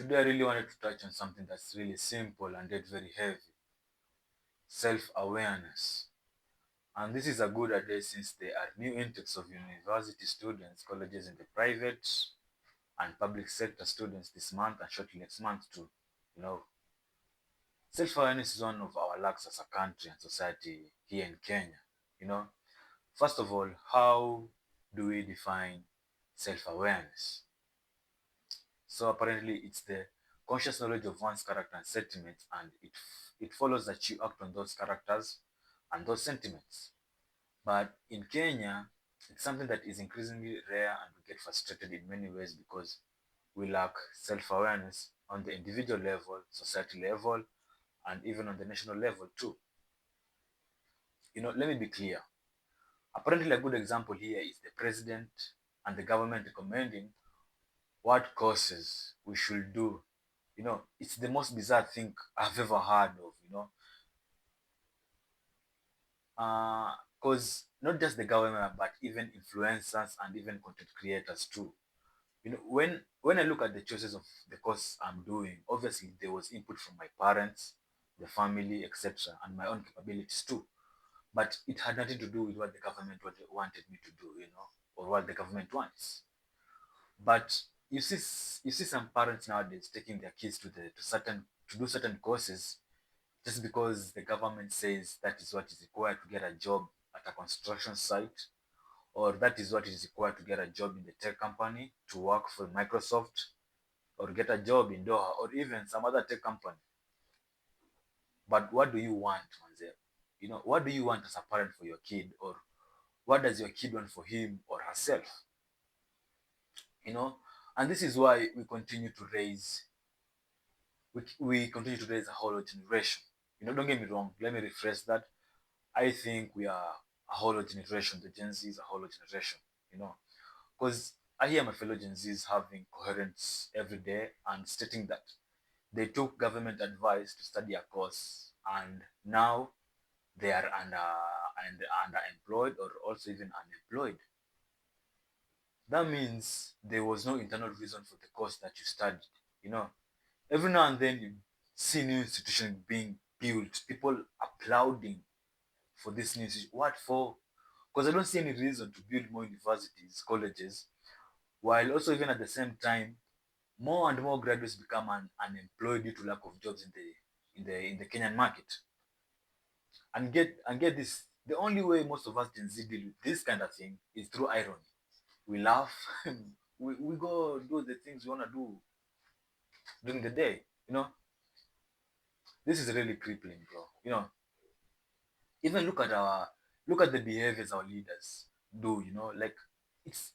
Today, I really wanted to touch on something that's really simple and yet very heavy: self awareness. And this is a good idea since there are new intakes of university students, colleges in the private and public sector students this month and shortly next month too. You know, self awareness is one of our lacks as a country and society here in Kenya. You know, first of all, how do we define self awareness? So apparently, it's the conscious knowledge of one's character and sentiments, and it follows that you act on those characters and those sentiments. But in Kenya, it's something that is increasingly rare, and we get frustrated in many ways because we lack self-awareness on the individual level, society level, and even on the national level too. Let me be clear. Apparently, a good example here is the president and the government recommending what courses we should do. It's the most bizarre thing I've ever heard of, because not just the government, but even influencers and even content creators too. When I look at the choices of the course I'm doing, obviously there was input from my parents, the family, etc., and my own capabilities too. But it had nothing to do with what the government wanted me to do, or what the government wants. But you see some parents nowadays taking their kids to do certain courses just because the government says that is what is required to get a job at a construction site, or that is what is required to get a job in the tech company, to work for Microsoft, or get a job in Doha, or even some other tech company. But what do you want, Manze? What do you want as a parent for your kid, or what does your kid want for him or herself? You know, and this is why we continue to raise a whole generation. Don't get me wrong. Let me rephrase that. I think we are a whole generation. The Gen Z is a whole generation. Because I hear my fellow Gen Zs having coherence every day and stating that they took government advice to study a course, and now they are underemployed or also even unemployed. That means there was no internal reason for the course that you studied. You know, every now and then you see new institution being built, people applauding for this new institution. What for? Because I don't see any reason to build more universities, colleges, while also even at the same time, more and more graduates become unemployed due to lack of jobs in the Kenyan market. And get this, the only way most of us Gen Z deal with this kind of thing is through irony. We laugh, we go do the things we wanna do during the day. This is really crippling, bro. Even look at the behaviors our leaders do. Like, it's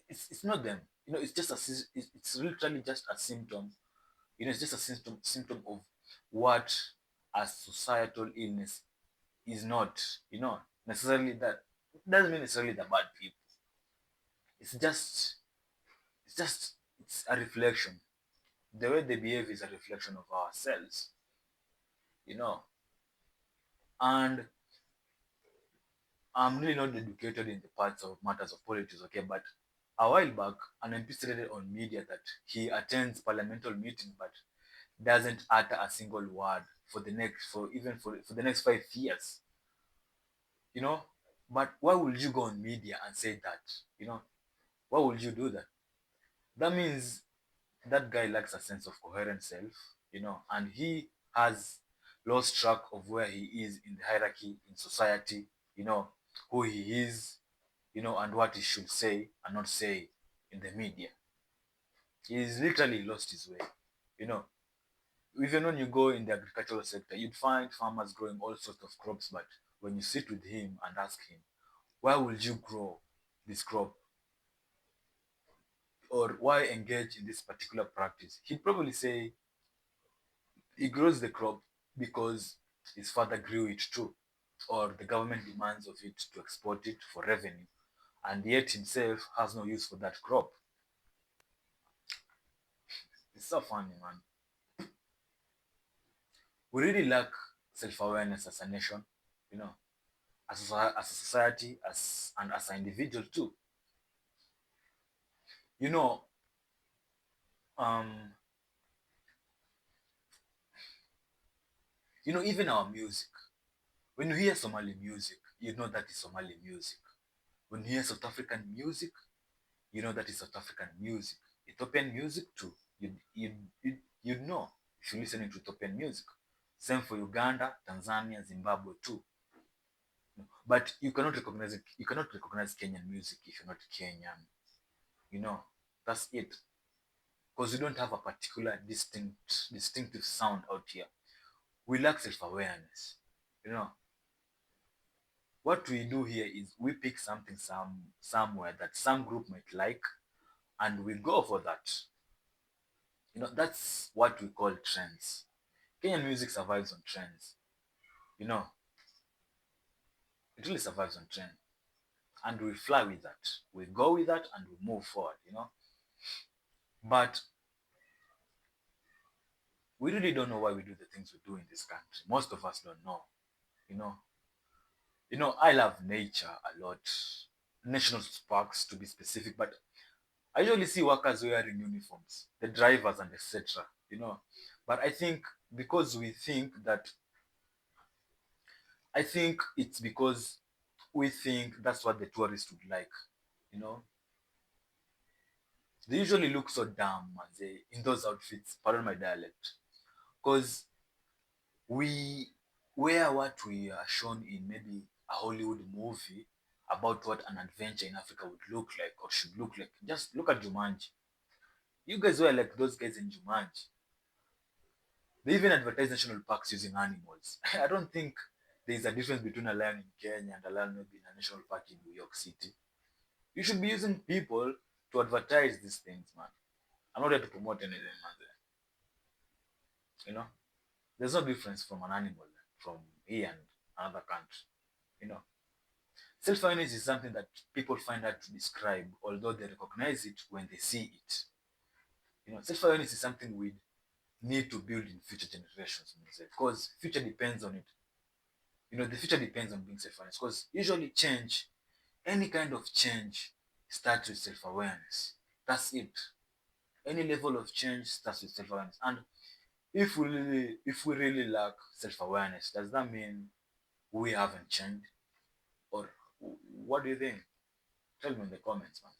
it's not them. It's just it's literally just a symptom. It's just a symptom of what a societal illness is not. Necessarily that it doesn't mean necessarily the bad people. It's just it's a reflection. The way they behave is a reflection of ourselves. You know, and I'm really not educated in the parts of matters of politics, okay? But a while back, an MP stated on media that he attends parliamentary meetings but doesn't utter a single word for the next 5 years. You know, but why would you go on media and say that? Why would you do that? That means that guy lacks a sense of coherent self, and he has lost track of where he is in the hierarchy in society, who he is, and what he should say and not say in the media. He's literally lost his way. You know, Even when you go in the agricultural sector, you'd find farmers growing all sorts of crops, but when you sit with him and ask him, why would you grow this crop, or why engage in this particular practice? He'd probably say he grows the crop because his father grew it too, or the government demands of it to export it for revenue, and yet himself has no use for that crop. It's so funny, man. We really lack self-awareness as a nation, you know, as a society, and as an individual too. You know, um, Even our music. When you hear Somali music, you know that is Somali music. When you hear South African music, you know that is South African music. Ethiopian music too. You know if you're listening to Ethiopian music. Same for Uganda, Tanzania, Zimbabwe too. But you cannot recognize it. You cannot recognize Kenyan music if you're not Kenyan. You know, that's it. Because we don't have a particular distinctive sound out here. We lack self-awareness. You know, what we do here is we pick something somewhere that some group might like, and we go for that. That's what we call trends. Kenyan music survives on trends. You know, it really survives on trend, and we fly with that. We go with that, and we move forward. But we really don't know why we do the things we do in this country. Most of us don't know. You know, I love nature a lot, national parks to be specific, but I usually see workers wearing uniforms, the drivers and etc. You know, but because we think that, I think it's because we think that's what the tourists would like. You know, they usually look so dumb as they in those outfits. Pardon my dialect, because we wear what we are shown in maybe a Hollywood movie about what an adventure in Africa would look like or should look like. Just look at Jumanji. You guys were like those guys in Jumanji. They even advertise national parks using animals. I don't think there is a difference between a lion in Kenya and a lion maybe in a national park in New York City. You should be using people to advertise these things, man. I'm not here to promote anything, man. You know, there's no difference from an animal from here and another country. You know, self-awareness is something that people find hard to describe, although they recognize it when they see it. Self-awareness is something we need to build in future generations, because future depends on it. The future depends on being self-awareness, because usually change, any kind of change, starts with self-awareness. That's it. Any level of change starts with self-awareness. And if we really lack self-awareness, does that mean we haven't changed? Or what do you think? Tell me in the comments, man.